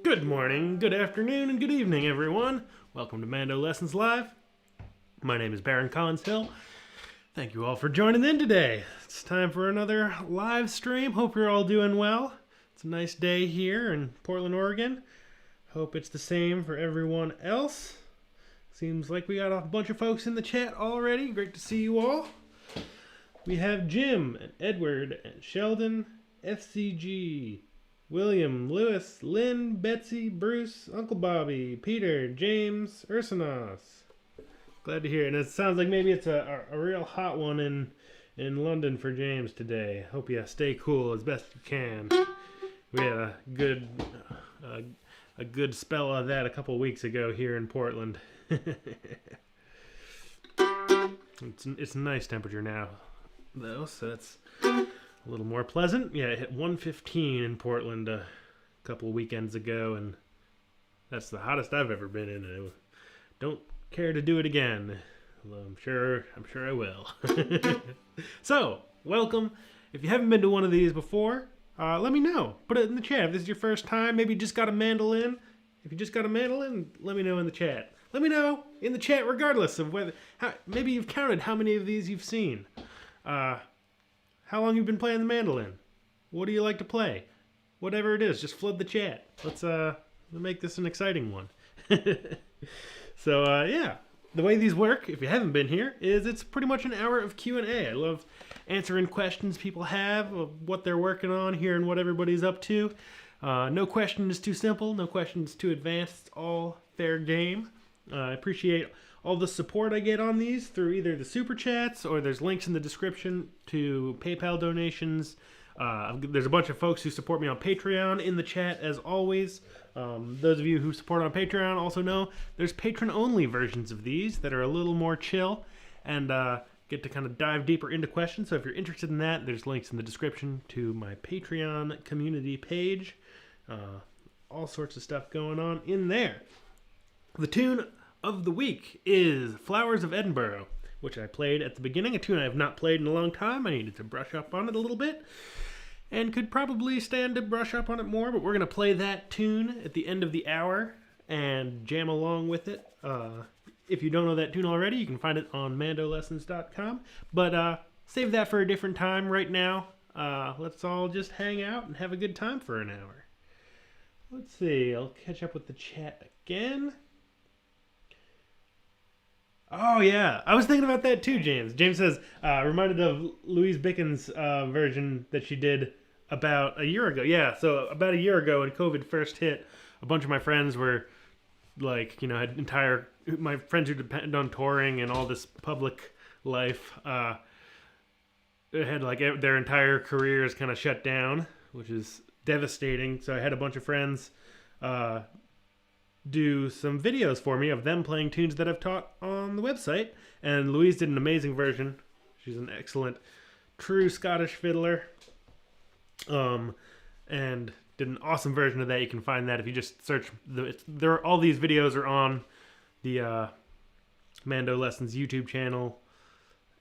Good morning, good afternoon, and good evening, everyone. Welcome to MandoLessons Live. My name is Baron Collins Hill. Thank you all for joining in today. It's time for another live stream. Hope you're all doing well. It's a nice day here in Portland, Oregon. Hope it's the same for everyone else. Seems like we got a bunch of folks in the chat already. Great to see you all. We have Jim, and Edward, and Sheldon, FCG, William, Lewis, Lynn, Betsy, Bruce, Uncle Bobby, Peter, James, Ursanos. Glad to hear it. And it sounds like maybe it's a real hot one in London for James today. Hope you stay cool as best you can. We had a good spell of that a couple weeks ago here in Portland. It's a nice temperature now, though, so that's a little more pleasant. Yeah, it hit 115 in Portland a couple of weekends ago, and that's the hottest I've ever been in. I don't care to do it again. Although I'm sure I will. So, welcome. If you haven't been to one of these before, let me know. Put it in the chat. If this is your first time, maybe you just got a mandolin. If you just got a mandolin, let me know in the chat. Let me know in the chat regardless of whether... maybe you've counted how many of these you've seen. How long you've been playing the mandolin? What do you like to play? Whatever it is, just flood the chat. Let's make this an exciting one. So yeah, the way these work, if you haven't been here, is it's pretty much an hour of Q&A. I love answering questions people have of what they're working on, hearing what everybody's up to. No question is too simple, no question is too advanced. It's all fair game. I appreciate all the support I get on these through either the super chats or there's links in the description to PayPal donations. There's a bunch of folks who support me on Patreon in the chat as always. Those of you who support on Patreon also know there's patron-only versions of these that are a little more chill and get to kind of dive deeper into questions. So if you're interested in that, there's links in the description to my Patreon community page. All sorts of stuff going on in there. The tune of the week is Flowers of Edinburgh, which I played at the beginning, a tune I have not played in a long time. I needed to brush up on it a little bit and could probably stand to brush up on it more, but we're going to play that tune at the end of the hour and jam along with it. If you don't know that tune already, you can find it on MandoLessons.com, but save that for a different time. Right now, let's all just hang out and have a good time for an hour. Let's see, I'll catch up with the chat again. Oh, yeah. I was thinking about that too, James. James says, reminded of Louise Bickens' version that she did about a year ago. Yeah, so about a year ago when COVID first hit, a bunch of my friends were like, had my friends who depend on touring and all this public life, had like their entire careers kind of shut down, which is devastating. So I had a bunch of friends do some videos for me of them playing tunes that I've taught on the website, and Louise did an amazing version. She's an excellent true Scottish fiddler, and did an awesome version of that. You can find that if you just search all these videos are on the MandoLessons YouTube channel,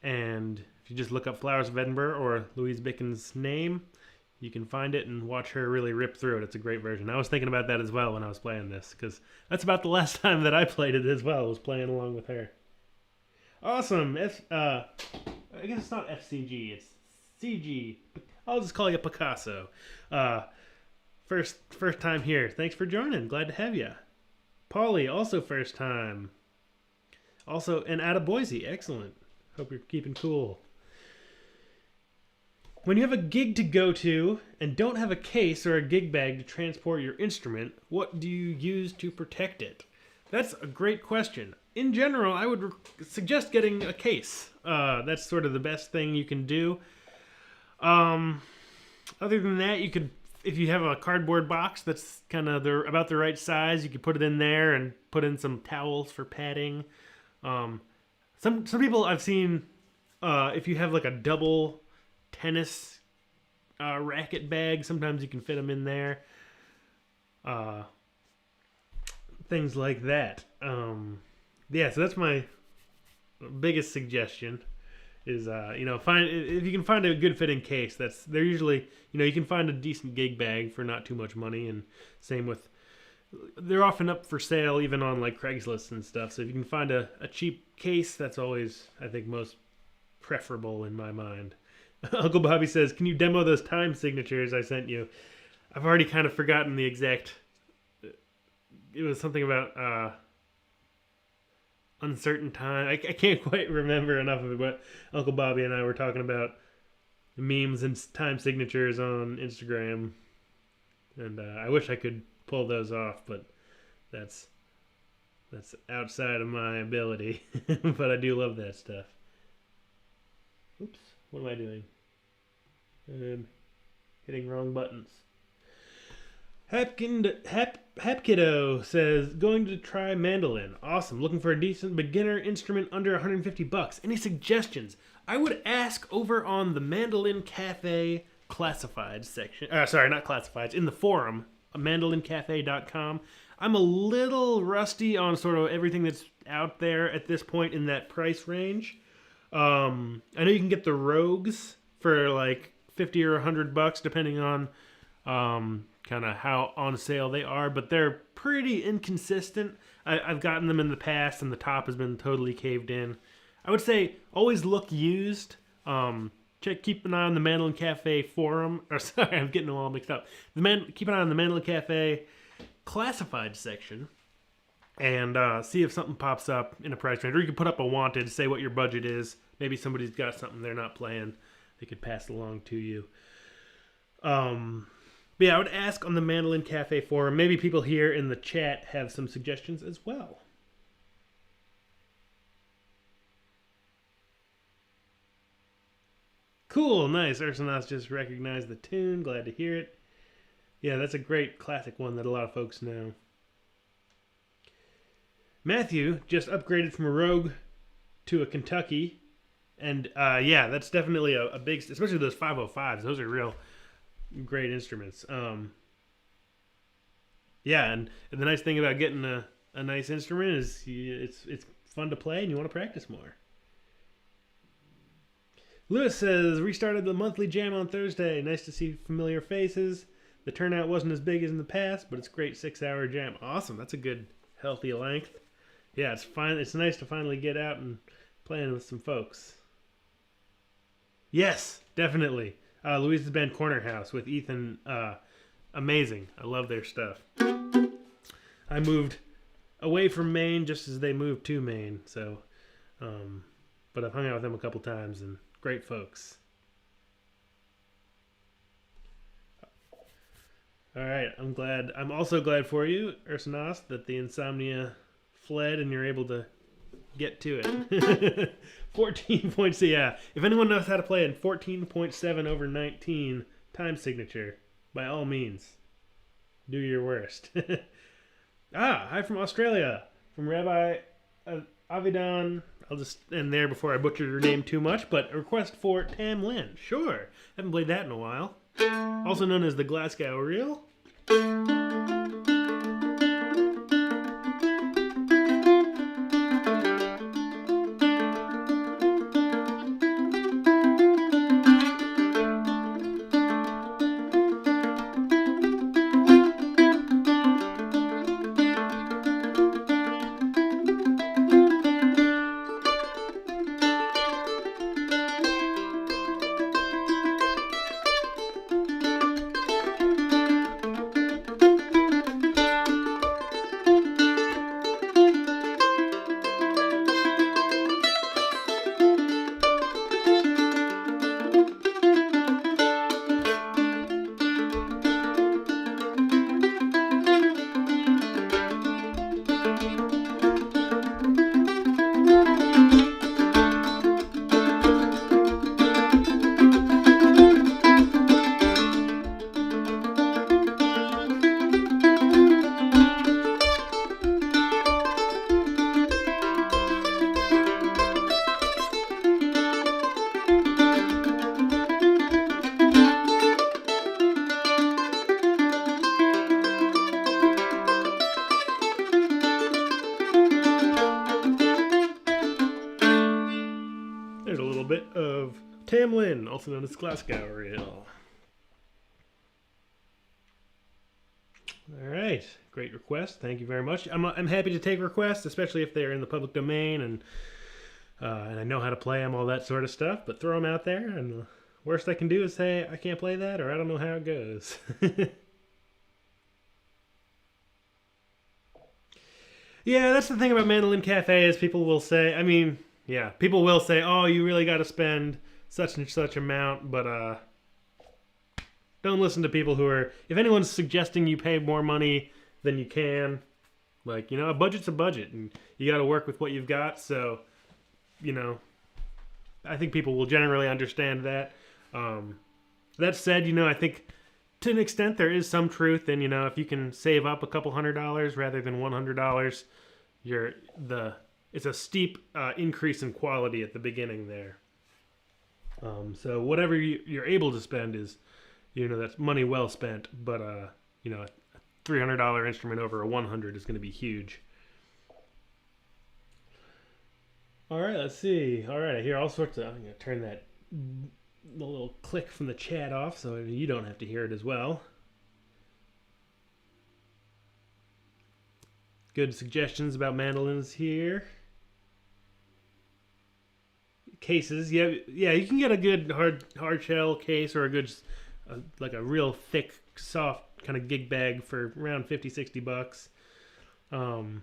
and if you just look up Flowers of Edinburgh or Louise Bickens' name, you can find it and watch her really rip through it. It's a great version. I was thinking about that as well when I was playing this, because that's about the last time that I played it as well, was playing along with her. Awesome. I guess it's not FCG, it's CG. I'll just call you Picasso. First time here. Thanks for joining. Glad to have you. Paulie, also first time. Also, and out of Boise. Excellent. Hope you're keeping cool. When you have a gig to go to and don't have a case or a gig bag to transport your instrument, what do you use to protect it? That's a great question. In general, I would suggest getting a case. That's sort of the best thing you can do. Other than that, you could, if you have a cardboard box that's kind of about the right size, you could put it in there and put in some towels for padding. Some people I've seen, if you have like a double tennis racket bag, sometimes you can fit them in there. Things like that. Yeah, so that's my biggest suggestion is, if you can find a good fitting case, they're usually, you can find a decent gig bag for not too much money, and same with they're often up for sale even on like Craigslist and stuff. So if you can find a cheap case, that's always, I think, most preferable in my mind. Uncle Bobby says, can you demo those time signatures I sent you? I've already kind of forgotten the exact... It was something about uncertain time. I can't quite remember enough of it, but Uncle Bobby and I were talking about memes and time signatures on Instagram. And I wish I could pull those off, but that's outside of my ability. But I do love that stuff. Oops, what am I doing? I'm hitting wrong buttons. Hapkiddo says, going to try mandolin. Awesome. Looking for a decent beginner instrument under $150. Any suggestions? I would ask over on the Mandolin Cafe classified section. Sorry, not classifieds. In the forum, mandolincafe.com. I'm a little rusty on sort of everything that's out there at this point in that price range. I know you can get the Rogues for like $50 or $100, depending on kind of how on sale they are, but they're pretty inconsistent. I've gotten them in the past, and the top has been totally caved in. I would say always look used. Keep an eye on the Mandolin Cafe forum. Or sorry, I'm getting them all mixed up. Keep an eye on the Mandolin Cafe classified section, and see if something pops up in a price range. Or you can put up a wanted, say what your budget is. Maybe somebody's got something they're not playing. They could pass it along to you. But yeah, I would ask on the Mandolin Cafe forum. Maybe people here in the chat have some suggestions as well. Cool, nice. Ursanos just recognized the tune. Glad to hear it. Yeah, that's a great classic one that a lot of folks know. Matthew just upgraded from a Rogue to a Kentucky. And yeah, that's definitely a big... Especially those 505s. Those are real... great instruments. Yeah, and the nice thing about getting a nice instrument is it's fun to play and you want to practice more. Lewis says, restarted the monthly jam on Thursday. Nice to see familiar faces. The turnout wasn't as big as in the past, but it's a great 6-hour jam. Awesome. That's a good, healthy length. Yeah, it's nice to finally get out and playing with some folks. Yes, definitely. Louise's band Corner House with Ethan, amazing. I love their stuff. I moved away from Maine just as they moved to Maine, so, but I've hung out with them a couple times, and great folks. All right, I'm also glad for you, Ursanos, that the insomnia fled and you're able to get to it. 14 points, yeah. If anyone knows how to play a 14.7 over 19 time signature, by all means, do your worst. Hi from Australia, from Rabbi Avidan. I'll just end there before I butcher your name too much, but a request for Tamlin. Sure. Haven't played that in a while. Also known as the Glasgow Reel. Bit of Tamlin, also known as Glasgow Reel. All right. right. Great request. Thank you very much. I'm happy to take requests, especially if they're in the public domain and I know how to play them, all that sort of stuff. But throw them out there, and the worst I can do is say I can't play that, or I don't know how it goes. Yeah, that's the thing about Mandolin Cafe is people will say, people will say, oh, you really got to spend such and such amount, but don't listen to people who are, if anyone's suggesting you pay more money than you can, like, a budget's a budget, and you got to work with what you've got, so, I think people will generally understand that. That said, I think to an extent there is some truth in, if you can save up a couple $100 rather than $100, it's a steep increase in quality at the beginning there. So whatever you're able to spend is, that's money well spent, but a $300 instrument over a 100 is going to be huge. All right, let's see. All right, I hear all sorts of, I'm going to turn the little click from the chat off so you don't have to hear it as well. Good suggestions about mandolins here. Cases, yeah, you can get a good hard shell case or a good, like a real thick, soft kind of gig bag for around $50-$60.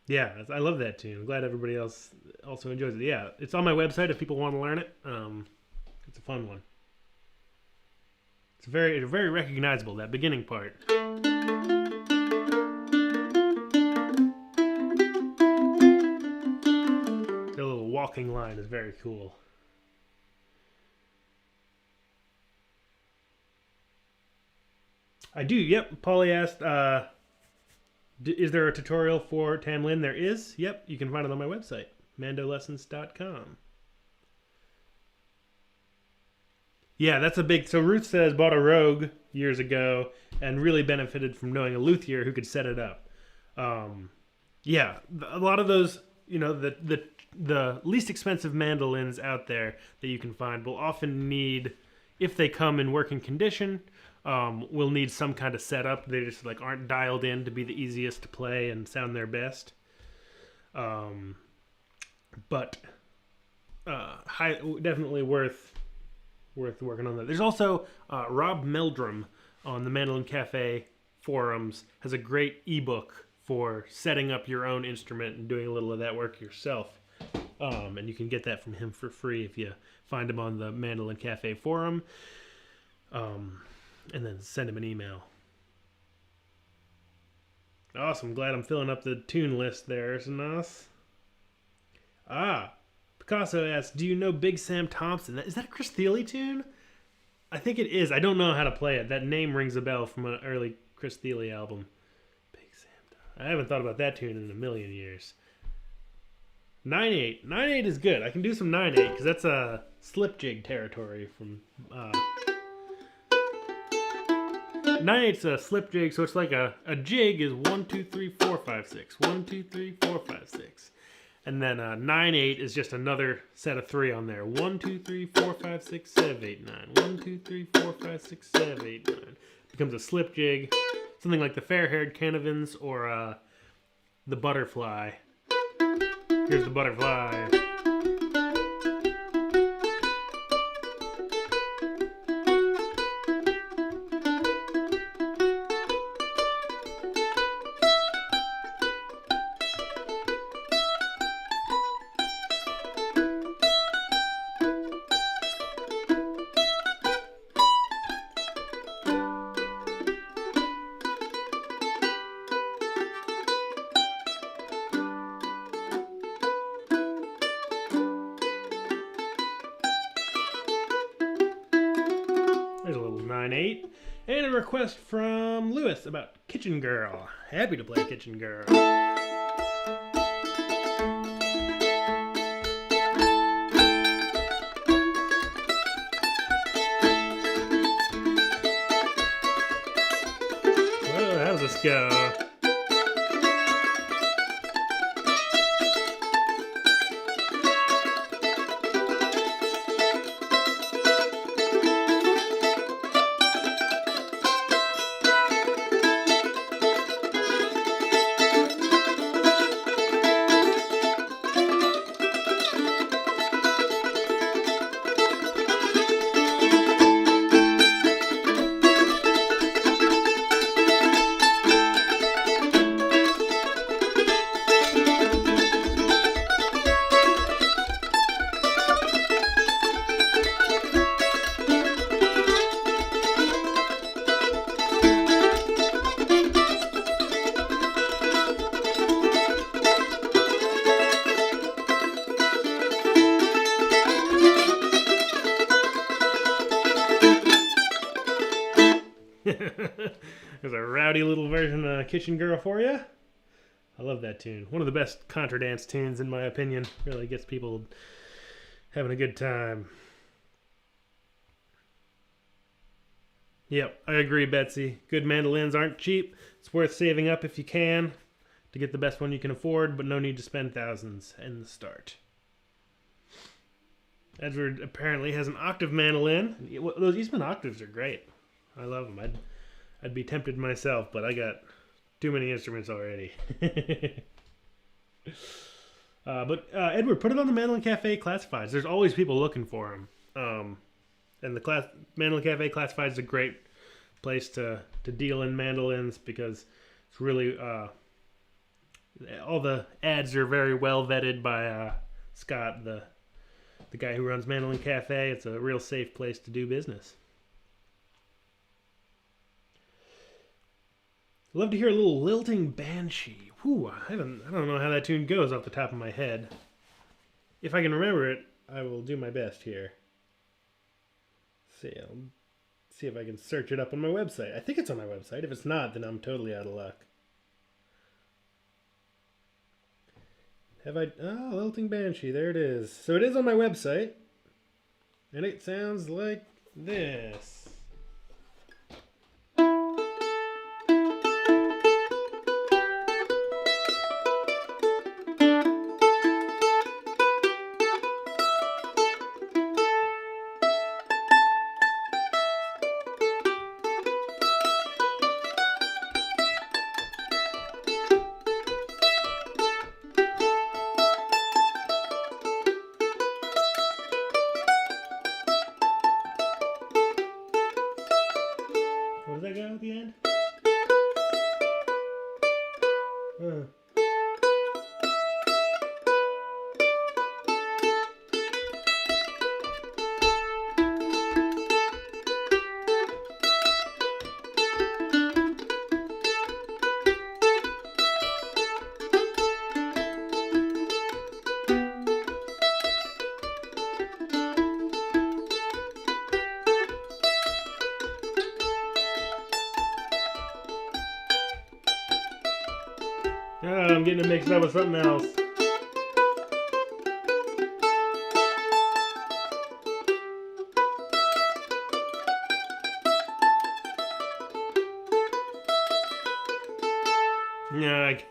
Yeah, I love that tune. I'm glad everybody else also enjoys it. Yeah, it's on my website if people want to learn it. It's a fun one. It's very recognizable, that beginning part. The little walking line is very cool. I do, yep. Paulie asked, is there a tutorial for Tamlin? There is. Yep, you can find it on my website, MandoLessons.com. Yeah, that's a big... So Ruth says bought a Rogue years ago and really benefited from knowing a luthier who could set it up. Yeah, a lot of those, the least expensive mandolins out there that you can find will often need, if they come in working condition, will need some kind of setup. They just aren't dialed in to be the easiest to play and sound their best. But definitely worth working on that. There's also Rob Meldrum on the Mandolin Cafe forums has a great ebook for setting up your own instrument and doing a little of that work yourself. And you can get that from him for free if you find him on the Mandolin Cafe forum. And then send him an email. Awesome. Glad I'm filling up the tune list there, Sanas. Picasso asks, do you know Big Sam Thompson? Is that a Chris Thile tune? I think it is. I don't know how to play it. That name rings a bell from an early Chris Thile album. Big Sam Thompson. I haven't thought about that tune in a million years. 9/8. 9/8 is good. I can do some 9/8 because that's a slip jig territory from... 9/8's a slip jig, so it's like a jig is 1, 2, 3, 4, 5, 6. 1, 2, 3, 4, 5, 6. And then 9/8 is just another set of 3 on there. 1, 2, 3, 4, 5, 6, 7, 8, 9. 1, 2, 3, 4, 5, 6, 7, 8, 9. Becomes a slip jig. Something like the fair-haired Canavans or the butterfly. Here's the butterfly. There's a little 9/8. And a request from Lewis about Kitchen Girl. Happy to play Kitchen Girl. Whoa, how's this go? version of Kitchen Girl for you. I love that tune. One of the best Contra dance tunes, in my opinion. Really gets people having a good time. Yep, I agree, Betsy. Good mandolins aren't cheap. It's worth saving up if you can to get the best one you can afford, but no need to spend thousands in the start. Edward apparently has an octave mandolin. Those Eastman octaves are great. I love them. I'd be tempted myself, but I got too many instruments already. But Edward, put it on the Mandolin Cafe Classifieds. There's always people looking for them. And the Mandolin Cafe Classifieds is a great place to deal in mandolins because it's really all the ads are very well vetted by Scott, the guy who runs Mandolin Cafe. It's a real safe place to do business. Love to hear a little lilting banshee. Whew, I don't know how that tune goes off the top of my head. If I can remember it, I will do my best here. I'll see if I can search it up on my website. I think it's on my website. If it's not, then I'm totally out of luck. Have I... Oh, lilting banshee. There it is. So it is on my website. And it sounds like this. What does that go at the end? I'm getting it mixed up with something else. No, I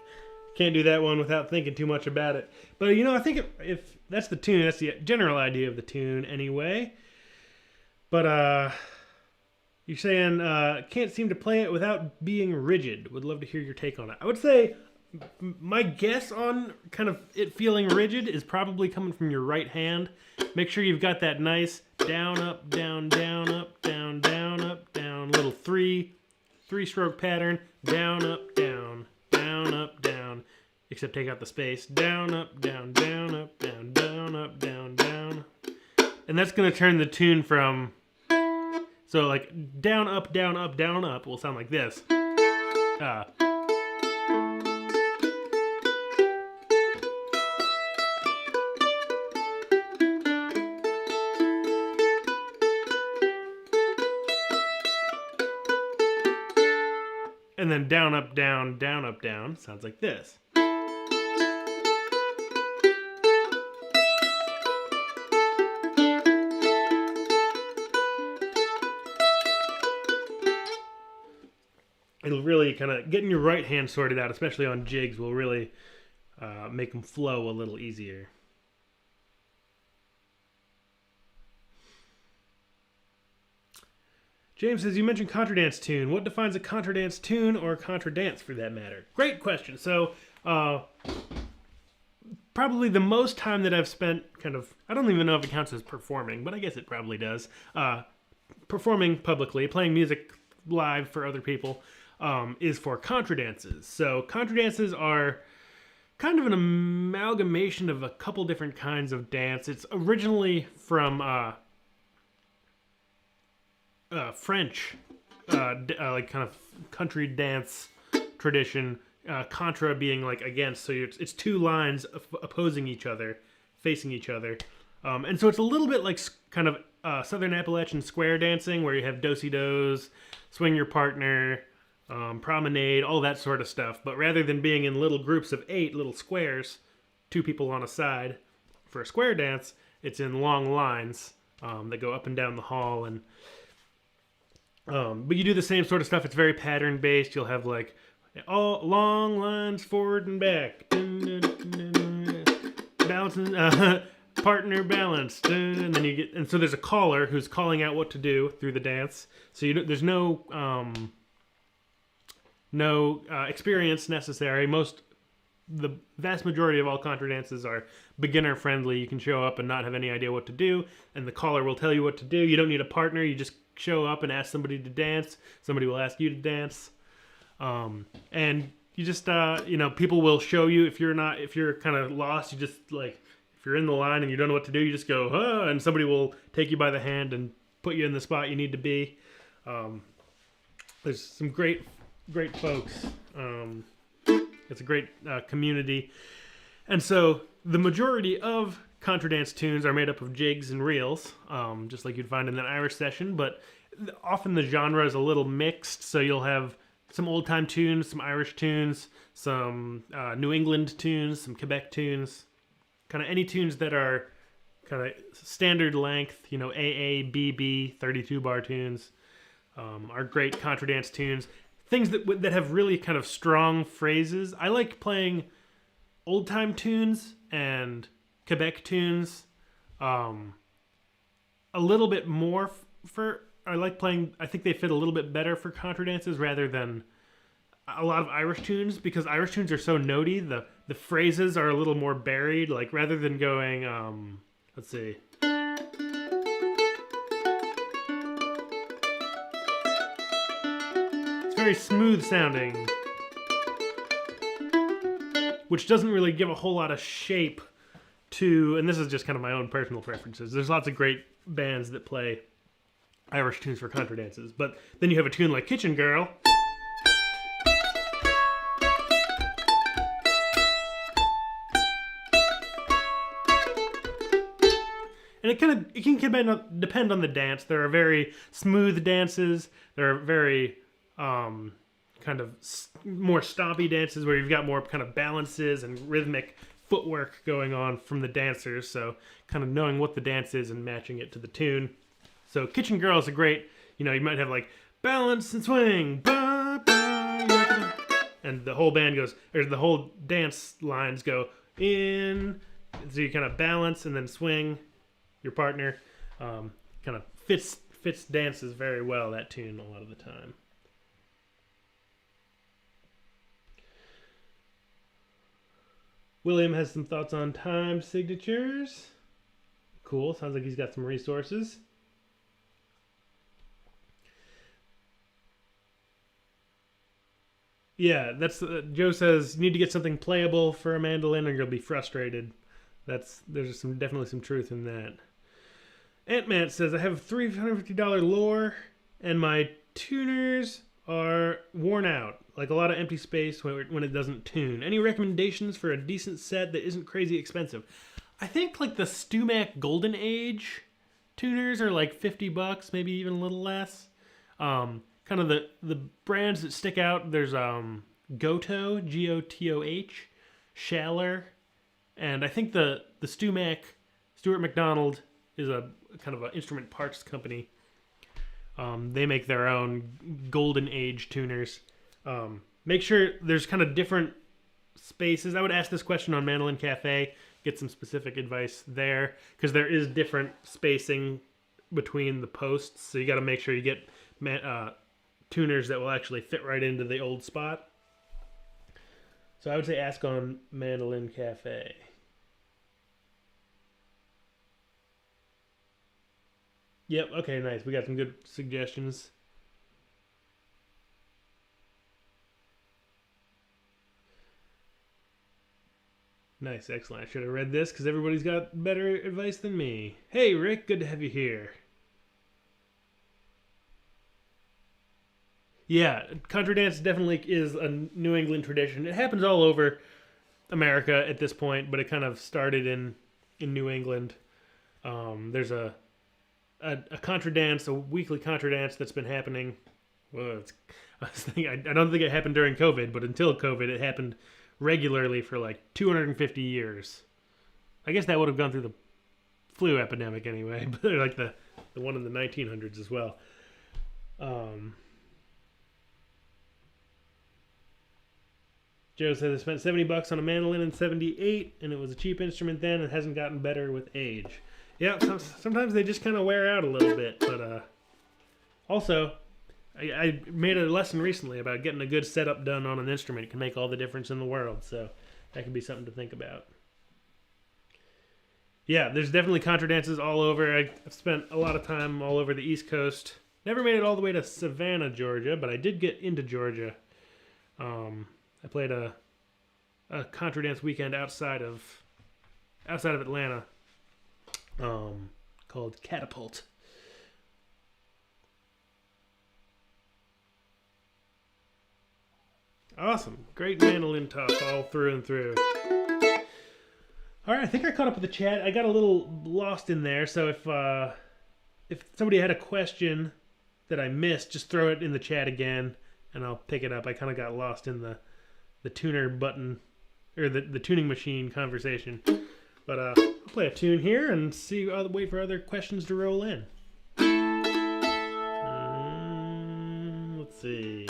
can't do that one without thinking too much about it. But, you know, I think if that's the tune, that's the general idea of the tune anyway. But, you're saying can't seem to play it without being rigid. Would love to hear your take on it. I would say my guess on kind of it feeling rigid is probably coming from your right hand. Make sure you've got that nice down, up, down, down, up, down, down, up, down, little three-stroke pattern, down, up, down, except take out the space, down, up, down, down, up, down, down, up, down, down. And that's going to turn the tune from, so like down, up, down, up, down, up will sound like this. And then down, up, down, down, up, down sounds like this. It'll really kind of, getting your right hand sorted out, especially on jigs, will really make them flow a little easier. James says, you mentioned Contra dance tune. What defines a Contra dance tune or a Contra dance for that matter? Great question. So, probably the most time that I've spent kind of, I don't even know if it counts as performing, but I guess it probably does. Performing publicly, playing music live for other people, is for Contra dances. So Contra dances are kind of an amalgamation of a couple different kinds of dance. It's originally from French, like kind of country dance tradition. Contra being like against, so it's two lines opposing each other, facing each other, and so it's a little bit like kind of Southern Appalachian square dancing, where you have do-si-dos, swing your partner, promenade, all that sort of stuff. But rather than being in little groups of 8 little squares, 2 people on a side for a square dance, it's in long lines that go up and down the hall. And but you do the same sort of stuff. It's very pattern based. You'll have like all long lines forward and back, balancing, partner balance, and then you get, and so there's a caller who's calling out what to do through the dance. So there's no experience necessary. The vast majority of all contra dances are beginner friendly. You can show up and not have any idea what to do, and the caller will tell you what to do. You don't need a partner. You just show up and ask somebody to dance. Somebody will ask you to dance, and you just people will show you. If you're kind of lost, you just if you're in the line and you don't know what to do, you just go, and somebody will take you by the hand and put you in the spot you need to be. There's some great folks. It's a great community. And so the majority of contra dance tunes are made up of jigs and reels, just like you'd find in an Irish session, but often the genre is a little mixed, so you'll have some old-time tunes, some Irish tunes, some New England tunes, some Quebec tunes, kind of any tunes that are kind of standard length, AA, BB, 32-bar tunes are great contra dance tunes. Things that have really kind of strong phrases. I like playing old-time tunes and Quebec tunes a little bit more I like playing, I think they fit a little bit better for contra dances rather than a lot of Irish tunes, because Irish tunes are so notey. The phrases are a little more buried, like rather than going, let's see. It's very smooth sounding, which doesn't really give a whole lot of shape to, and this is just kind of my own personal preferences. There's lots of great bands that play Irish tunes for contra dances, but then you have a tune like Kitchen Girl, and it can depend on the dance. There are very smooth dances. There are very kind of more stompy dances where you've got more kind of balances and rhythmic footwork going on from the dancers. So kind of knowing what the dance is and matching it to the tune. So Kitchen Girl is a great, you might have like balance and swing, ba, ba, and the whole band goes, or the whole dance lines go in. So you kind of balance and then swing your partner. Kind of fits dances very well, that tune, a lot of the time. William has some thoughts on time signatures. Cool. Sounds like he's got some resources. Yeah, that's Joe says you need to get something playable for a mandolin or you'll be frustrated. There's definitely some truth in that. Ant-Man says I have a $350 lure and my tuners are worn out, like a lot of empty space when it doesn't tune. Any recommendations for a decent set that isn't crazy expensive? I think like the StewMac Golden Age tuners are like $50, maybe even a little less. Kind of the brands that stick out, there's Gotoh, Gotoh, Schaller, and I think the StewMac, Stuart McDonald, is a kind of an instrument parts company. They make their own Golden Age tuners. Make sure there's kind of different spaces. I would ask this question on Mandolin Cafe, get some specific advice there, because there is different spacing between the posts, so you got to make sure you get tuners that will actually fit right into the old spot. So I would say ask on Mandolin Cafe. Yep, okay, nice. We got some good suggestions. Nice, excellent. I should have read this because everybody's got better advice than me. Hey, Rick, good to have you here. Yeah, contra dance definitely is a New England tradition. It happens all over America at this point, but it kind of started in New England. There's a contra dance, a weekly contra dance that's been happening. Well, I don't think it happened during COVID, but until COVID, it happened regularly for like 250 years. I guess that would have gone through the flu epidemic anyway, but like the one in the 1900s as well. Joe says I spent $70 on a mandolin in '78, and it was a cheap instrument then. It hasn't gotten better with age. Yeah, sometimes they just kind of wear out a little bit, but also, I made a lesson recently about getting a good setup done on an instrument. It can make all the difference in the world, so that can be something to think about. Yeah, there's definitely contra dances all over. I've spent a lot of time all over the East Coast. Never made it all the way to Savannah, Georgia, but I did get into Georgia. I played a contra dance weekend outside of Atlanta, called Catapult. Awesome. Great mandolin talk all through and through. All right, I think I caught up with the chat. I got a little lost in there, so if somebody had a question that I missed, just throw it in the chat again, and I'll pick it up. I kind of got lost in the tuner button, or the tuning machine conversation. But I'll play a tune here and see. I'll wait for other questions to roll in. Let's see.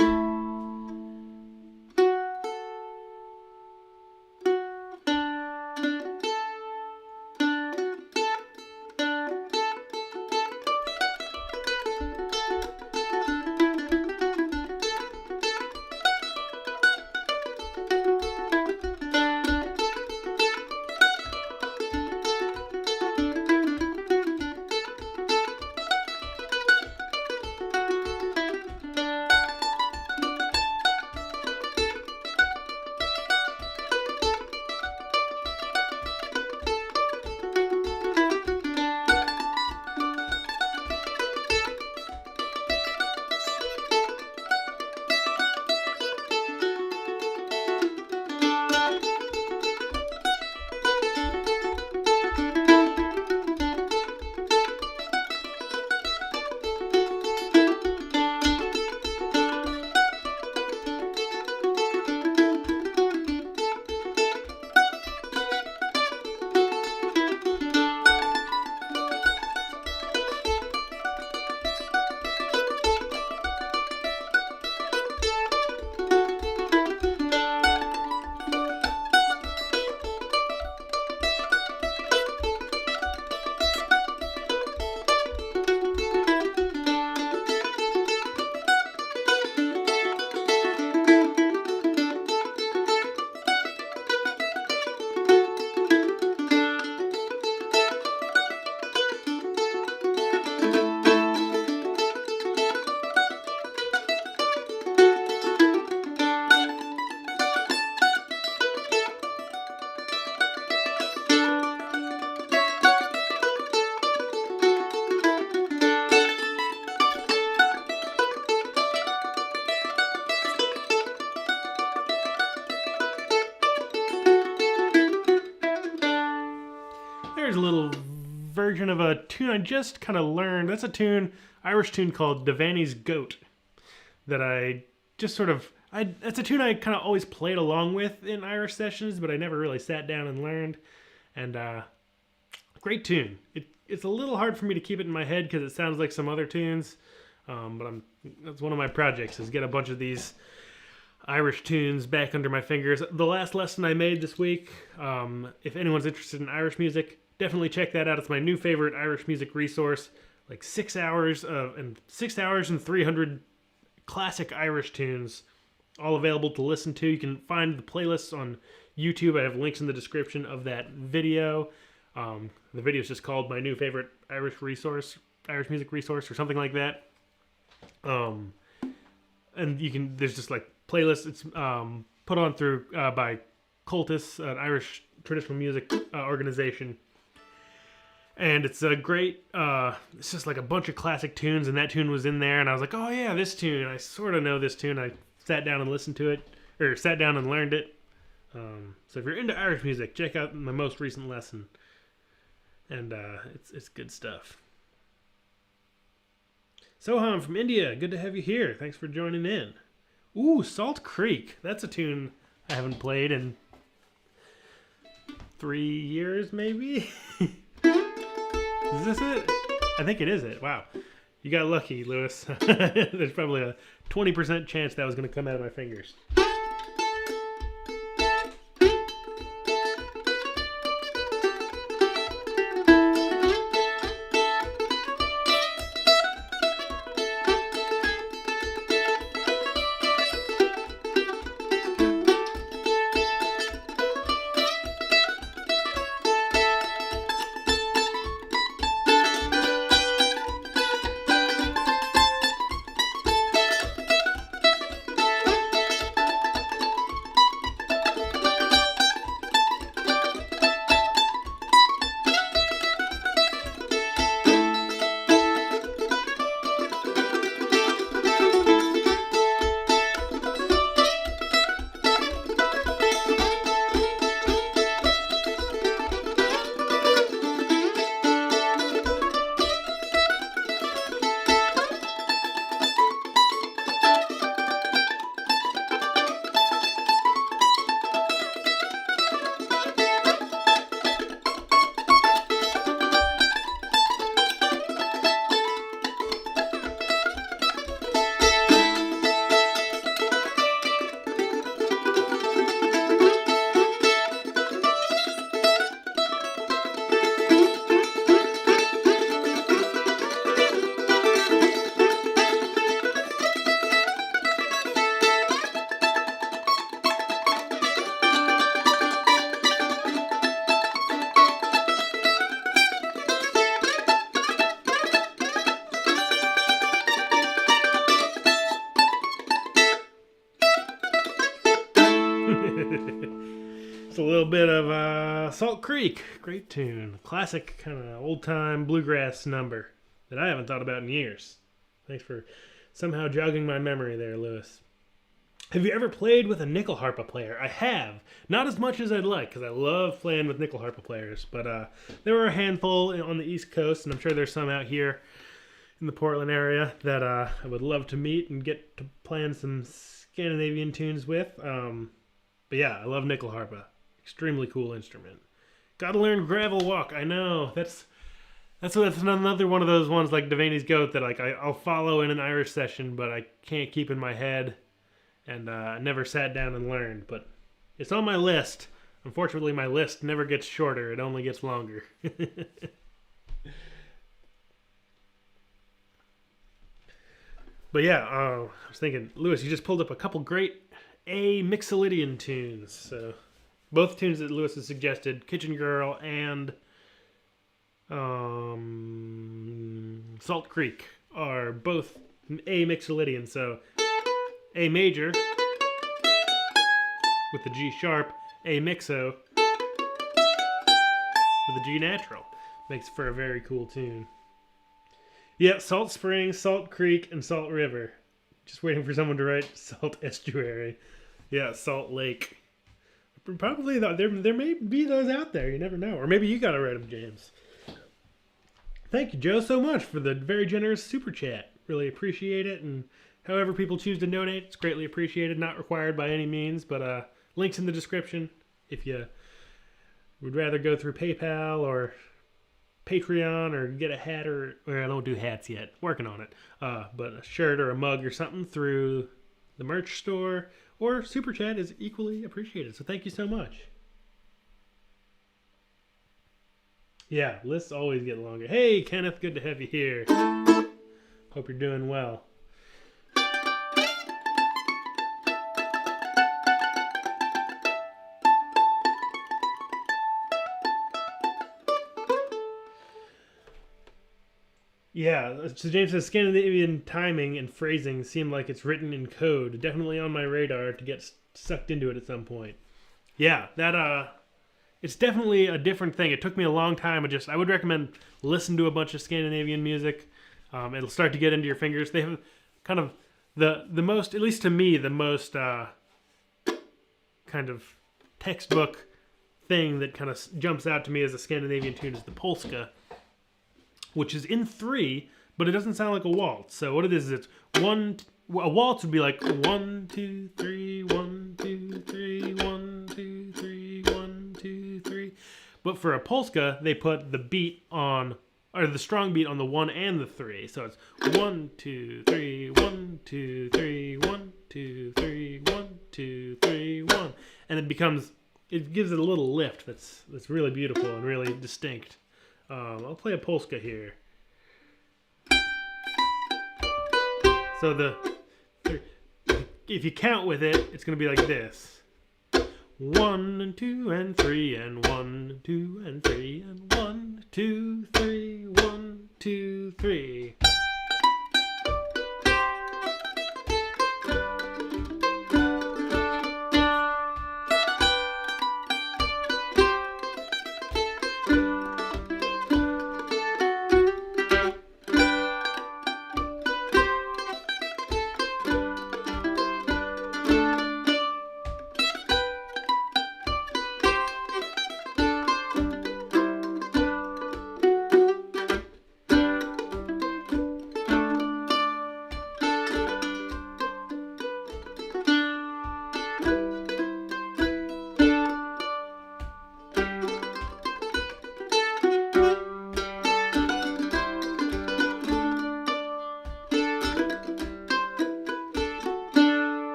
There's a little version of a tune I just kind of learned. That's a tune, Irish tune called Devaney's Goat, that I just sort of, that's a tune I kind of always played along with in Irish sessions, but I never really sat down and learned. And great tune. It's a little hard for me to keep it in my head because it sounds like some other tunes, but that's one of my projects, is get a bunch of these Irish tunes back under my fingers. The last lesson I made this week, if anyone's interested in Irish music, definitely check that out. It's my new favorite Irish music resource. Like 6 hours and 300 classic Irish tunes, all available to listen to. You can find the playlists on YouTube. I have links in the description of that video. The video is just called My New Favorite Irish Music Resource, or something like that. And there's just like playlists. It's put on through by Cultus, an Irish traditional music organization. And it's a great, it's just like a bunch of classic tunes, and that tune was in there, and I was like, oh yeah, this tune, I sort of know this tune. I sat down and listened to it, or sat down and learned it. So if you're into Irish music, check out my most recent lesson. And it's good stuff. Soham from India, good to have you here. Thanks for joining in. Ooh, Salt Creek. That's a tune I haven't played in 3 years, maybe? Is this it? I think it is it. Wow. You got lucky, Lewis. There's probably a 20% chance that was going to come out of my fingers. It's a little bit of Salt Creek. Great tune. Classic kind of old-time bluegrass number that I haven't thought about in years. Thanks for somehow jogging my memory there, Lewis. Have you ever played with a nickel harpa player? I have. Not as much as I'd like, because I love playing with nickel harpa players. But there were a handful on the East Coast, and I'm sure there's some out here in the Portland area that I would love to meet and get to playing some Scandinavian tunes with. But yeah, I love nickel harpa. Extremely cool instrument. Gotta learn gravel walk. I know. That's another one of those ones like Devaney's Goat that like I'll follow in an Irish session, but I can't keep in my head, and I never sat down and learned. But it's on my list. Unfortunately, my list never gets shorter. It only gets longer. But yeah, I was thinking, Lewis, you just pulled up a couple great A Mixolydian tunes. So both tunes that Lewis has suggested, Kitchen Girl and Salt Creek, are both A Mixolydian. So A major with the G sharp, A mixo with the G natural. Makes for a very cool tune. Yeah, Salt Spring, Salt Creek, and Salt River. Just waiting for someone to write Salt Estuary. Yeah, Salt Lake. Probably there may be those out there. You never know. Or maybe you gotta write them, James. Thank you, Joe, so much for the very generous super chat. Really appreciate it. And however people choose to donate, it's greatly appreciated. Not required by any means, but links in the description if you would rather go through PayPal or Patreon or get a hat or I don't do hats yet. Working on it. But a shirt or a mug or something through the merch store or super chat is equally appreciated. So thank you so much. Yeah, lists always get longer. Hey, Kenneth, good to have you here. Hope you're doing well. Yeah, so James says Scandinavian timing and phrasing seem like it's written in code. Definitely on my radar to get sucked into it at some point. Yeah, that it's definitely a different thing. It took me a long time. I would recommend listen to a bunch of Scandinavian music. It'll start to get into your fingers. They have kind of the most, at least to me, the most kind of textbook thing that kind of jumps out to me as a Scandinavian tune is the Polska, which is in 3, but it doesn't sound like a waltz. So what it is it's 1, a waltz would be like 1, 2, 3, 1, 2, 3, 1, 2, 3, 1, 2, 3. But for a polska, they put the beat on, or the strong beat on the 1 and the 3. So it's 1, 2, 3, 1, 2, 3, 1, 2, 3, 1, 2, 3, 1. And it gives it a little lift that's really beautiful and really distinct. I'll play a polska here. So if you count with it, it's going to be like this. 1 and 2 and 3 and 1, 2 and 3 and 1, 2, 3, 1, 2, 3.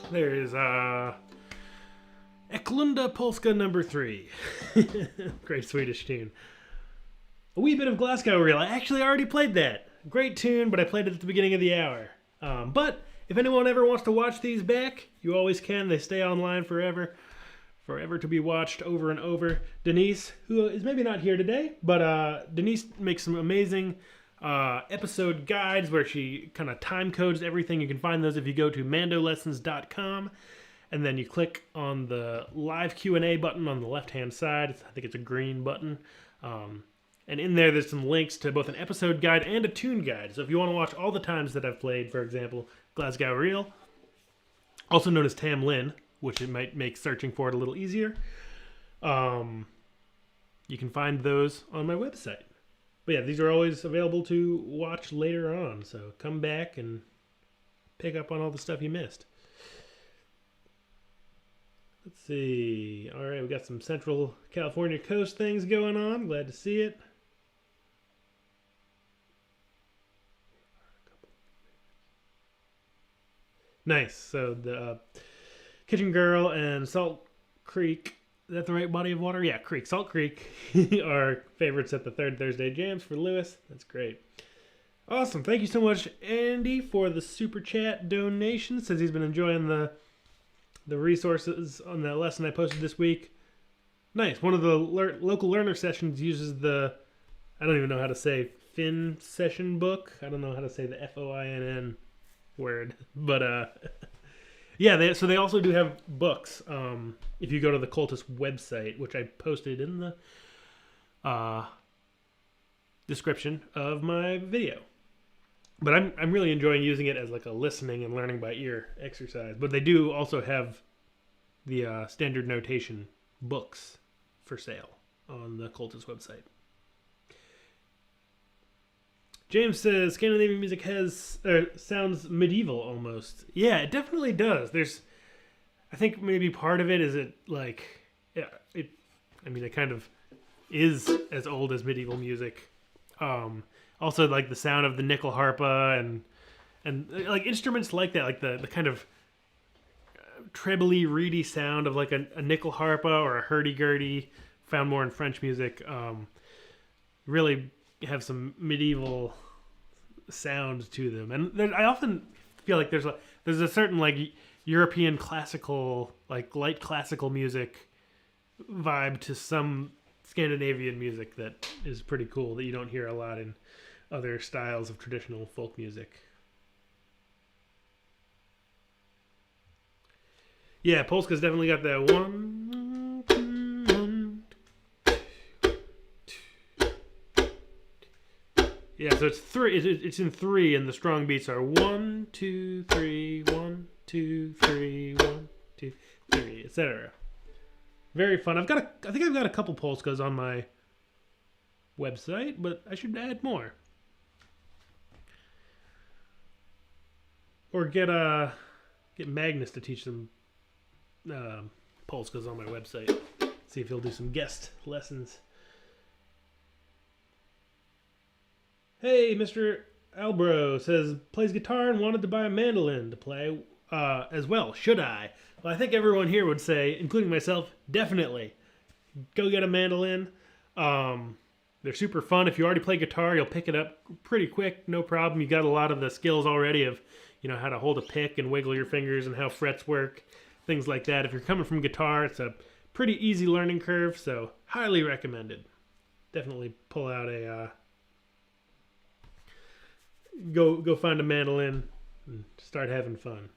There is Eklunda Polska number 3. Great Swedish tune. A wee bit of Glasgow Reel. I actually already played that. Great tune, but I played it at the beginning of the hour. But if anyone ever wants to watch these back, you always can. They stay online forever. Forever to be watched over and over. Denise, who is maybe not here today, but Denise makes some amazing episode guides where she kind of time codes everything. You can find those if you go to MandoLessons.com, and then you click on the live Q&A button on the left-hand side. I think it's a green button. And in there's some links to both an episode guide and a tune guide. So if you want to watch all the times that I've played, for example, Glasgow Reel, also known as Tamlin, which it might make searching for it a little easier, you can find those on my website. But yeah, these are always available to watch later on. So come back and pick up on all the stuff you missed. Let's see. All right, we got some Central California coast things going on. Glad to see it. Nice. So the Kitchen Girl and Salt Creek. Is that the right body of water? Yeah, Creek. Salt Creek are favorites at the Third Thursday Jams for Lewis. That's great. Awesome. Thank you so much, Andy, for the Super Chat donation. Says he's been enjoying the resources on that lesson I posted this week. Nice. One of the local learner sessions uses the, I don't even know how to say, Finn session book. I don't know how to say the FOINN word. But, yeah, so they also do have books. If you go to the Cultist website, which I posted in the description of my video. But I'm really enjoying using it as like a listening and learning by ear exercise. But they do also have the standard notation books for sale on the Cultist website. James says Scandinavian music sounds medieval almost. Yeah, it definitely does. I think maybe part of it is it kind of is as old as medieval music. Also, like the sound of the nickel harpa and like instruments like that, like the kind of trebly, reedy sound of like a nickel harpa or a hurdy-gurdy, found more in French music. Really have some medieval sound to them, and I often feel like there's a certain like European classical, like light classical music vibe to some Scandinavian music that is pretty cool that you don't hear a lot in other styles of traditional folk music. Yeah, Polska's definitely got that one, two, 1. Yeah, so it's three. It's in three, and the strong beats are 1, 2, 3, 1, 2, 3, 1, 2, 3, etc. Very fun. I think I've got a couple Polskas on my website, but I should add more. Or get Magnus to teach them Polskas on my website. See if he'll do some guest lessons. Hey, Mr. Albro says, plays guitar and wanted to buy a mandolin to play as well. Should I? Well, I think everyone here would say, including myself, definitely. Go get a mandolin. They're super fun. If you already play guitar, you'll pick it up pretty quick. No problem. You got a lot of the skills already of, you know, how to hold a pick and wiggle your fingers and how frets work. Things like that. If you're coming from guitar, it's a pretty easy learning curve, so highly recommended. Definitely pull out a... Go find a mandolin and start having fun.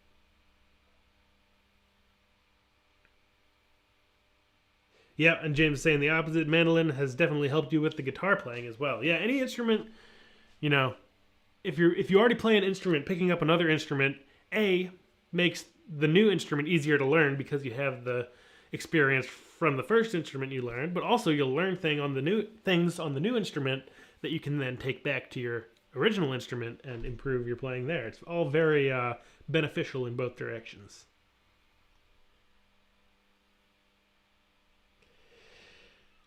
Yeah, and James is saying the opposite. Mandolin has definitely helped you with the guitar playing as well. Yeah, any instrument, you know, if you already play an instrument, picking up another instrument, makes the new instrument easier to learn because you have the experience from the first instrument you learned, but also you'll learn things on the new instrument that you can then take back to your original instrument and improve your playing there. It's all very beneficial in both directions.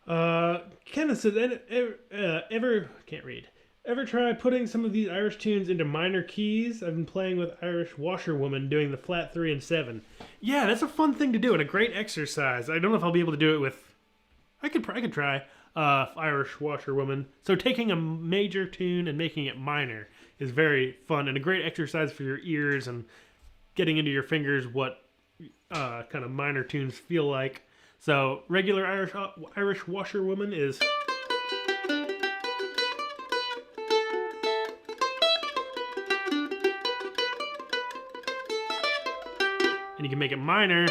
Kenneth says, ever try putting some of these Irish tunes into minor keys? I've been playing with Irish Washerwoman doing the flat 3 and 7. Yeah, that's a fun thing to do and a great exercise. I don't know if I'll be able to do it with... I could try Irish Washerwoman. So taking a major tune and making it minor is very fun and a great exercise for your ears and getting into your fingers what kind of minor tunes feel like. So regular Irish Washerwoman is... And you can make it minor.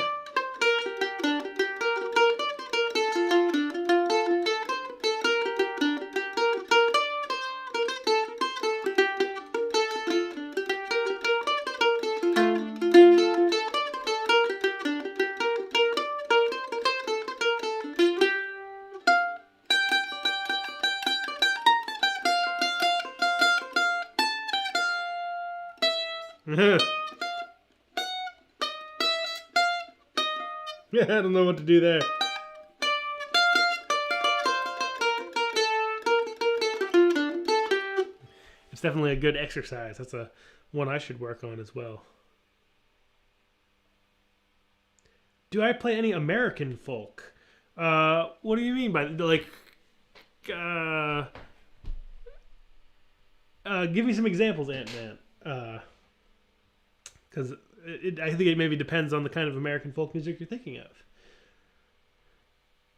I don't know what to do there. It's definitely a good exercise. That's one I should work on as well. Do I play any American folk? What do you mean by like? Give me some examples, Ant-Man. Because I think it maybe depends on the kind of American folk music you're thinking of.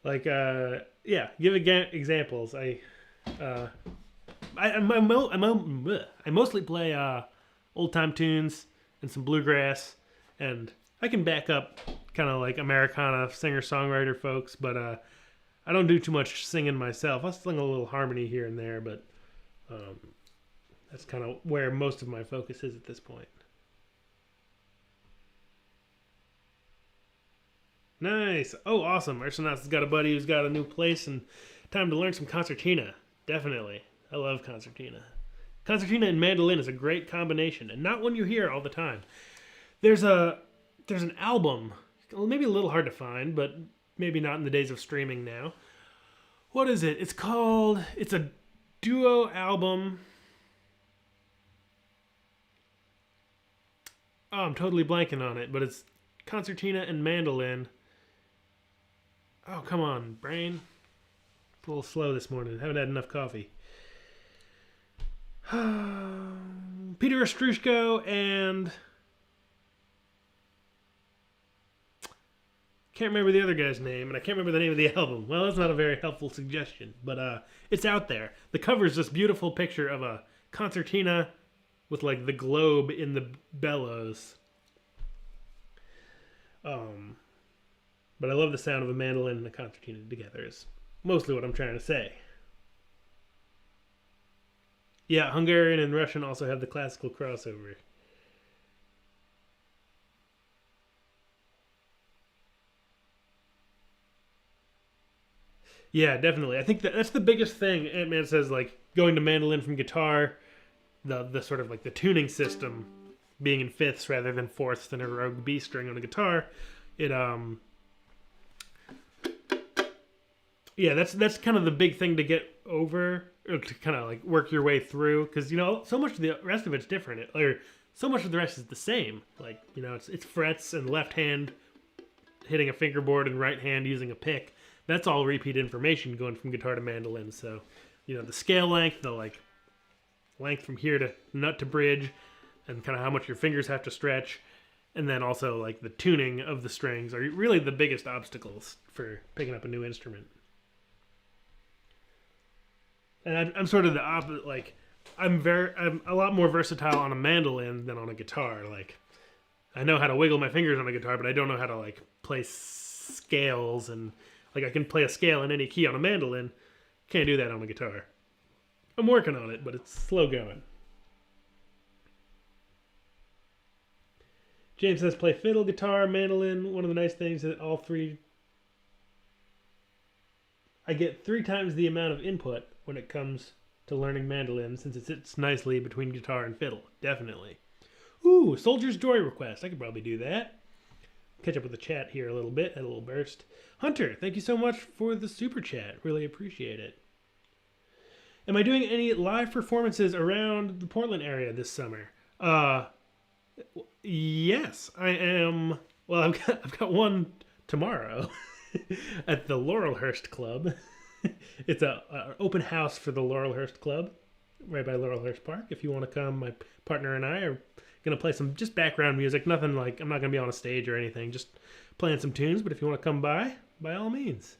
Like, yeah, give examples. I mostly play old time tunes and some bluegrass, and I can back up kind of like Americana singer-songwriter folks, but I don't do too much singing myself. I'll sing a little harmony here and there, but that's kind of where most of my focus is at this point. Nice. Oh, awesome. Ursonaut's has got a buddy who's got a new place and time to learn some concertina. Definitely. I love concertina. Concertina and mandolin is a great combination and not one you hear all the time. There's an album, well, maybe a little hard to find, but maybe not in the days of streaming now. What is it? It's a duo album Oh, I'm totally blanking on it, but it's concertina and mandolin. Oh, come on, brain. It's a little slow this morning. Haven't had enough coffee. Peter Ostrushko and... Can't remember the other guy's name, and I can't remember the name of the album. Well, that's not a very helpful suggestion, but it's out there. The cover is this beautiful picture of a concertina with like the globe in the bellows. But I love the sound of a mandolin and a concertina together is mostly what I'm trying to say. Yeah, Hungarian and Russian also have the classical crossover. Yeah, definitely. I think that's the biggest thing. Ant-Man says, like, going to mandolin from guitar, the sort of like the tuning system being in fifths rather than fourths than a Rogue B string on a guitar. Yeah, that's kind of the big thing to get over, or to kind of like work your way through, because so much of the rest of it's different, or so much of the rest is the same. Like it's frets and left hand hitting a fingerboard and right hand using a pick. That's all repeat information going from guitar to mandolin. So, the scale length, the like length from here to nut to bridge, and kind of how much your fingers have to stretch, and then also like the tuning of the strings are really the biggest obstacles for picking up a new instrument. And I'm sort of the opposite. Like, I'm a lot more versatile on a mandolin than on a guitar. Like, I know how to wiggle my fingers on a guitar, but I don't know how to like play scales, and like I can play a scale in any key on a mandolin. Can't do that on a guitar. I'm working on it, but it's slow going. James says play fiddle, guitar, mandolin. One of the nice things that all three, I get 3 times the amount of input when it comes to learning mandolin, since it sits nicely between guitar and fiddle. Definitely. Ooh, Soldier's Joy request. I could probably do that. Catch up with the chat here a little bit, had a little burst. Hunter, thank you so much for the super chat. Really appreciate it. Am I doing any live performances around the Portland area this summer? Yes, I am. Well, I've got one tomorrow at the Laurelhurst Club. It's an open house for the Laurelhurst Club, right by Laurelhurst Park. If you want to come, my partner and I are going to play some just background music. Nothing like, I'm not going to be on a stage or anything, just playing some tunes. But if you want to come by all means.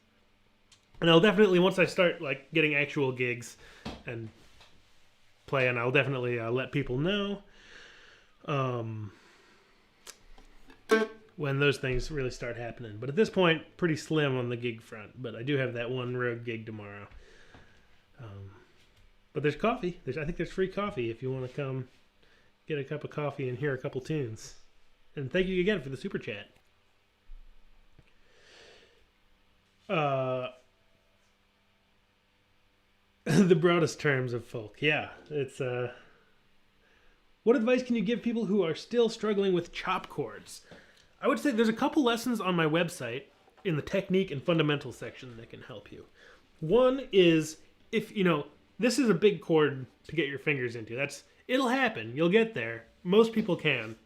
And I'll definitely, once I start like getting actual gigs and playing, I'll definitely let people know when those things really start happening. But at this point, pretty slim on the gig front. But I do have that one road gig tomorrow. But there's coffee. I think there's free coffee if you want to come get a cup of coffee and hear a couple tunes. And thank you again for the super chat. The broadest terms of folk. Yeah, it's what advice can you give people who are still struggling with chop chords? I would say there's a couple lessons on my website in the technique and fundamentals section that can help you. One is, if this is a big chord to get your fingers into. It'll happen. You'll get there. Most people can.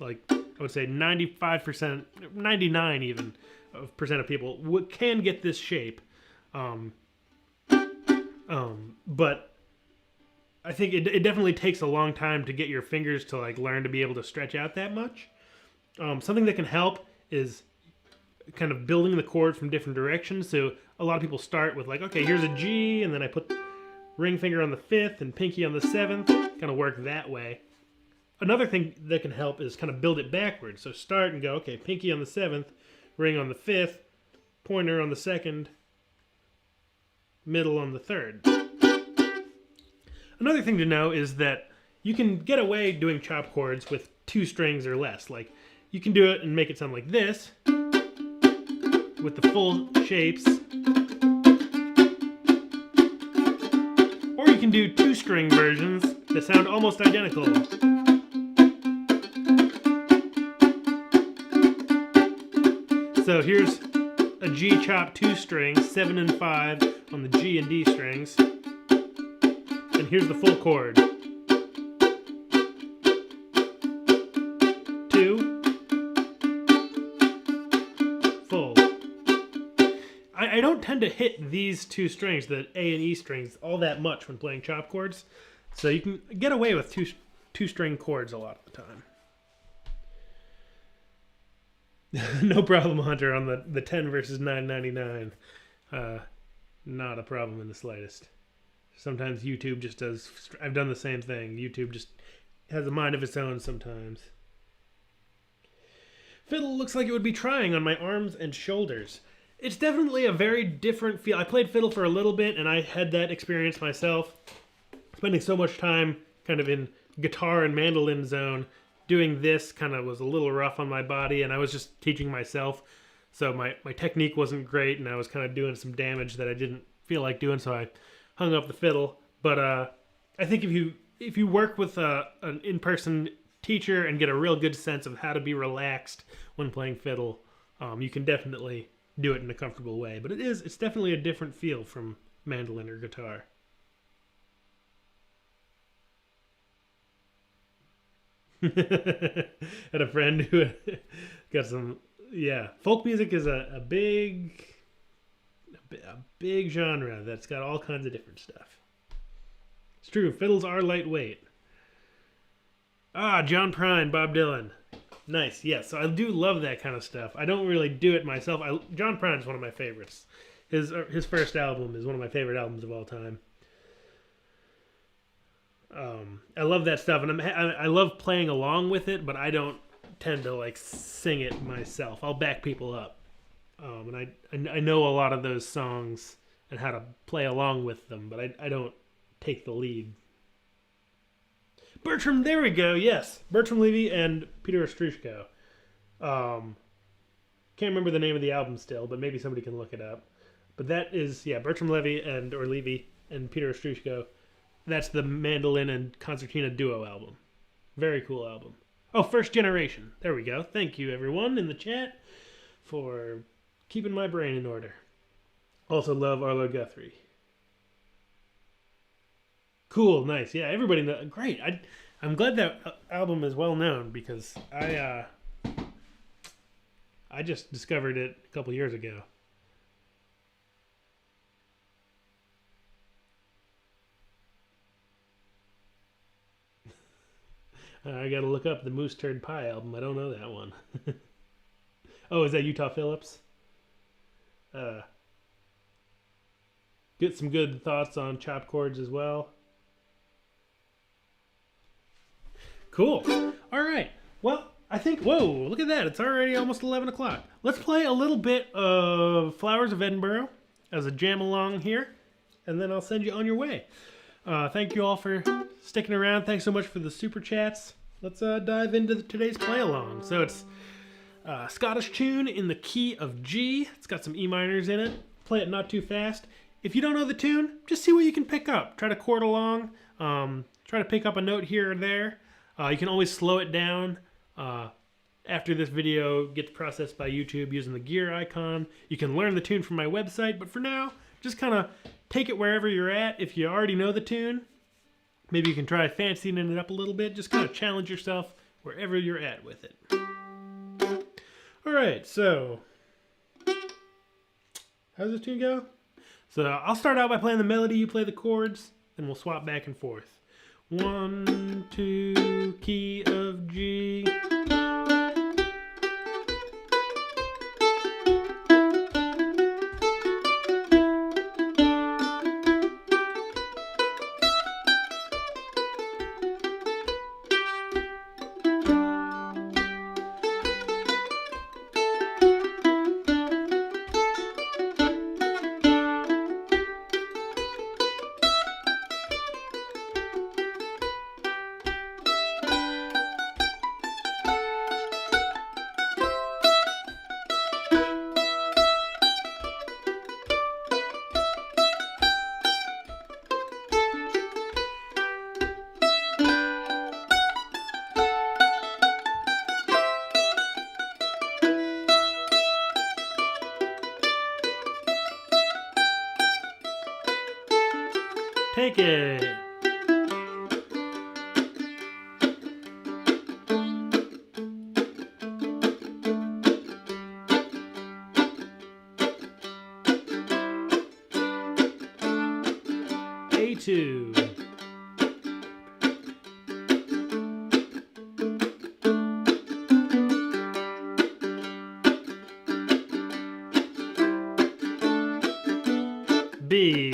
Like I would say 95%, 99 even percent of people can get this shape. But I think it definitely takes a long time to get your fingers to like learn to be able to stretch out that much. Something that can help is kind of building the chord from different directions. So a lot of people start with like, okay, here's a G, and then I put ring finger on the 5th and pinky on the 7th, kind of work that way. Another thing that can help is kind of build it backwards. So start and go, okay, pinky on the 7th, ring on the 5th, pointer on the 2nd, middle on the 3rd. Another thing to know is that you can get away doing chop chords with 2 strings or less. Like, you can do it and make it sound like this, with the full shapes. Or you can do 2-string versions that sound almost identical. So here's a G chop 2 string, 7 and 5 on the G and D strings. And here's the full chord. I don't tend to hit these two strings, the A and E strings, all that much when playing chop chords. So you can get away with two string chords a lot of the time. No problem, Hunter, on the 10 versus 9.99. Not a problem in the slightest. Sometimes YouTube just does... I've done the same thing. YouTube just has a mind of its own sometimes. Fiddle looks like it would be trying on my arms and shoulders. It's definitely a very different feel. I played fiddle for a little bit, and I had that experience myself. Spending so much time kind of in guitar and mandolin zone, doing this kind of was a little rough on my body, and I was just teaching myself. So my technique wasn't great, and I was kind of doing some damage that I didn't feel like doing, so I hung up the fiddle. But I think if you work with an in-person teacher and get a real good sense of how to be relaxed when playing fiddle, you can definitely do it in a comfortable way. But it's definitely a different feel from mandolin or guitar. Had a friend who got some... Yeah, folk music is a big genre that's got all kinds of different stuff. It's true, fiddles are lightweight. Ah, John Prine, Bob Dylan. Nice, yes. So I do love that kind of stuff. I don't really do it myself. John Prine is one of my favorites. His first album is one of my favorite albums of all time. I love that stuff, and I love playing along with it, but I don't tend to like sing it myself. I'll back people up, and I know a lot of those songs and how to play along with them, but I don't take the lead. Bertram, there we go. Yes, Bertram Levy and Peter Ostroushko. Can't remember the name of the album still, but maybe somebody can look it up. But that is Bertram Levy and Peter Ostroushko. That's the mandolin and concertina duo album. Very cool album. Oh, First Generation. There we go. Thank you, everyone in the chat, for keeping my brain in order. Also love Arlo Guthrie. Cool, nice. Yeah, everybody knows. Great. I'm glad that album is well known because I just discovered it a couple years ago. I gotta look up the Moose Turd Pie album. I don't know that one. Oh, is that Utah Phillips? Get some good thoughts on chop chords as well. Cool. All right. Well, I think... Whoa, look at that. It's already almost 11 o'clock. Let's play a little bit of Flowers of Edinburgh as a jam along here, and then I'll send you on your way. Thank you all for sticking around. Thanks so much for the super chats. Let's dive into today's play along. So it's a Scottish tune in the key of G. It's got some E minors in it. Play it not too fast. If you don't know the tune, just see what you can pick up. Try to chord along. Try to pick up a note here or there. You can always slow it down after this video gets processed by YouTube using the gear icon. You can learn the tune from my website, but for now, just kind of take it wherever you're at. If you already know the tune, maybe you can try fancying it up a little bit. Just kind of challenge yourself wherever you're at with it. All right, so how does this tune go? So I'll start out by playing the melody, you play the chords, and we'll swap back and forth. 1, 2, key of G. Take it. B2. B.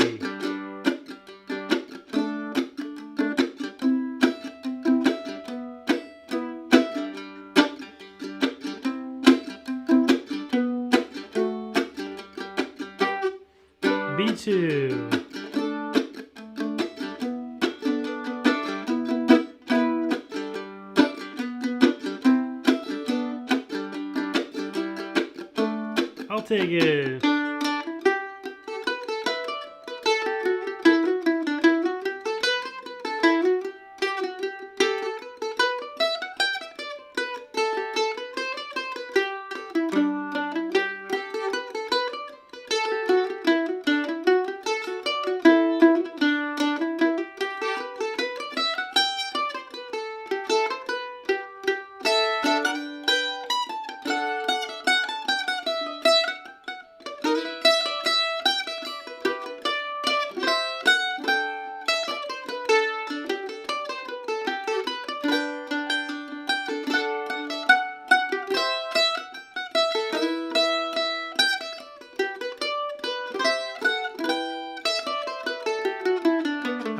B2. I'll take it.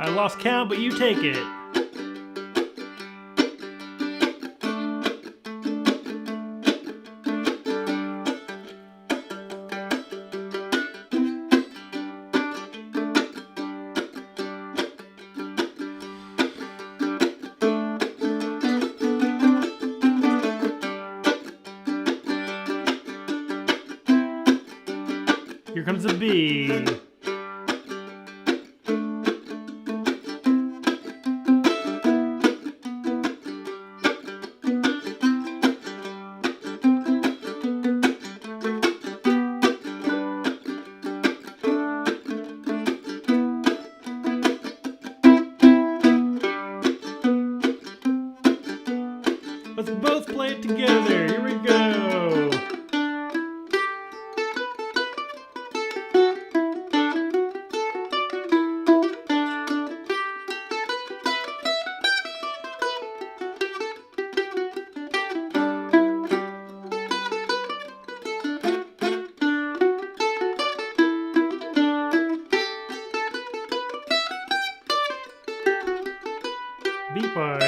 I lost count, but you take it. Here comes the B. Let's both play it together. Here we go. B part.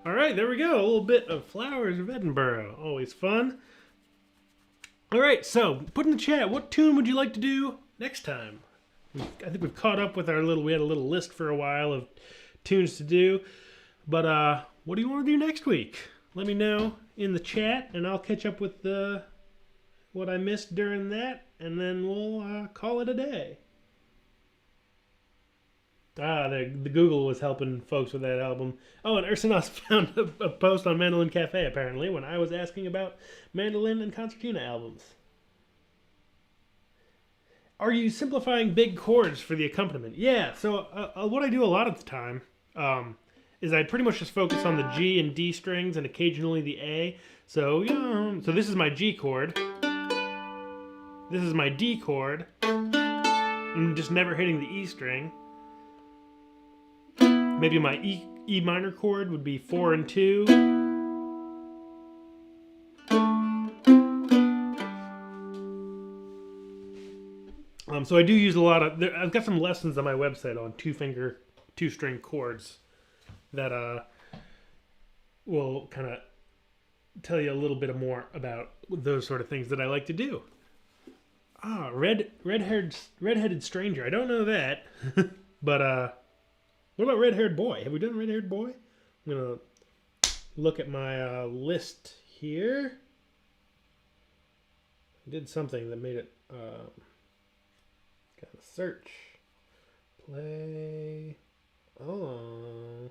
All right, there we go. A little bit of Flowers of Edinburgh. Always fun. All right, so put in the chat, what tune would you like to do next time? I think we've caught up with we had a little list for a while of tunes to do. But what do you want to do next week? Let me know in the chat, and I'll catch up with what I missed during that, and then we'll call it a day. The Google was helping folks with that album. Oh, and Ursanos found a post on Mandolin Cafe, apparently, when I was asking about mandolin and concertina albums. Are you simplifying big chords for the accompaniment? Yeah, so what I do a lot of the time is I pretty much just focus on the G and D strings and occasionally the A. So, so this is my G chord. This is my D chord. I'm just never hitting the E string. Maybe my E minor chord would be 4 and 2. So I do use a lot of... I've got some lessons on my website on two-finger, two-string chords that will kind of tell you a little bit more about those sort of things that I like to do. Red-headed stranger. I don't know that, but what about red-haired boy? Have we done red-haired boy? I'm gonna look at my list here. I did something that made it. Gotta search. Play Oh.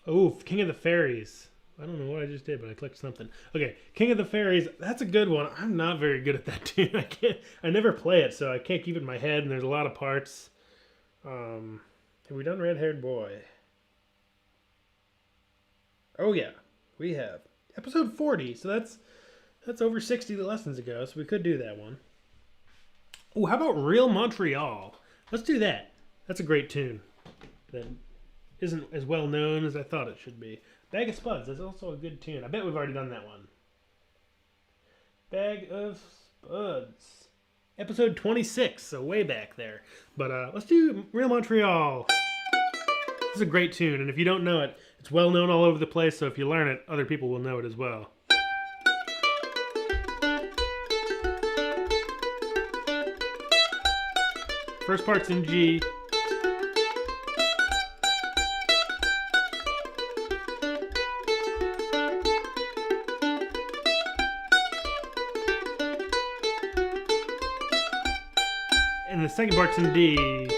Oh, King of the Fairies. I don't know what I just did, but I clicked something. Okay, King of the Fairies. That's a good one. I'm not very good at that tune. I can't. I never play it, so I can't keep it in my head. And there's a lot of parts. Have we done Red Haired Boy? Oh yeah, we have episode 40. So that's over 60 lessons ago. So we could do that one. Oh, how about Real Montreal? Let's do that. That's a great tune. That isn't as well known as I thought it should be. Bag of Spuds, that's also a good tune. I bet we've already done that one. Bag of Spuds. Episode 26, so way back there. But let's do Real Montreal. This is a great tune, and if you don't know it, it's well known all over the place, so if you learn it, other people will know it as well. First part's in G. And the second part's in D.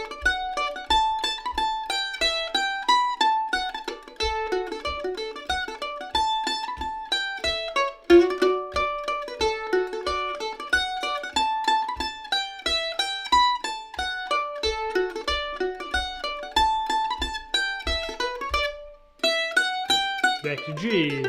Back to G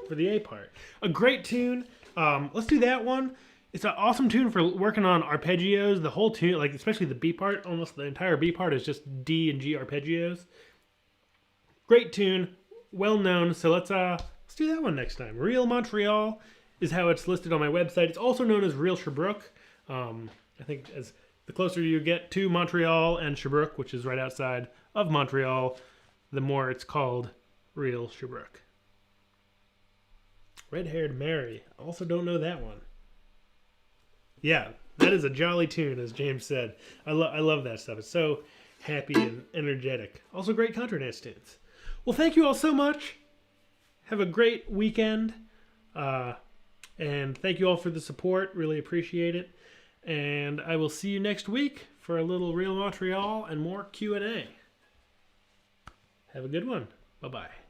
for the A part. A great tune. Let's do that one. It's an awesome tune for working on arpeggios. The whole tune, like especially the B part, almost the entire B part is just D and G arpeggios. Great tune, well known. So let's do that one next time. Real Montreal is how it's listed on my website. It's also known as Real Sherbrooke. I think as the closer you get to Montreal and Sherbrooke, which is right outside of Montreal, the more it's called Real Sherbrooke. Red-Haired Mary. I also don't know that one. Yeah, that is a jolly tune, as James said. I love that stuff. It's so happy and energetic. Also great contradance tunes. Well, thank you all so much. Have a great weekend. And thank you all for the support. Really appreciate it. And I will see you next week for a little Real Montreal and more Q&A. Have a good one. Bye-bye.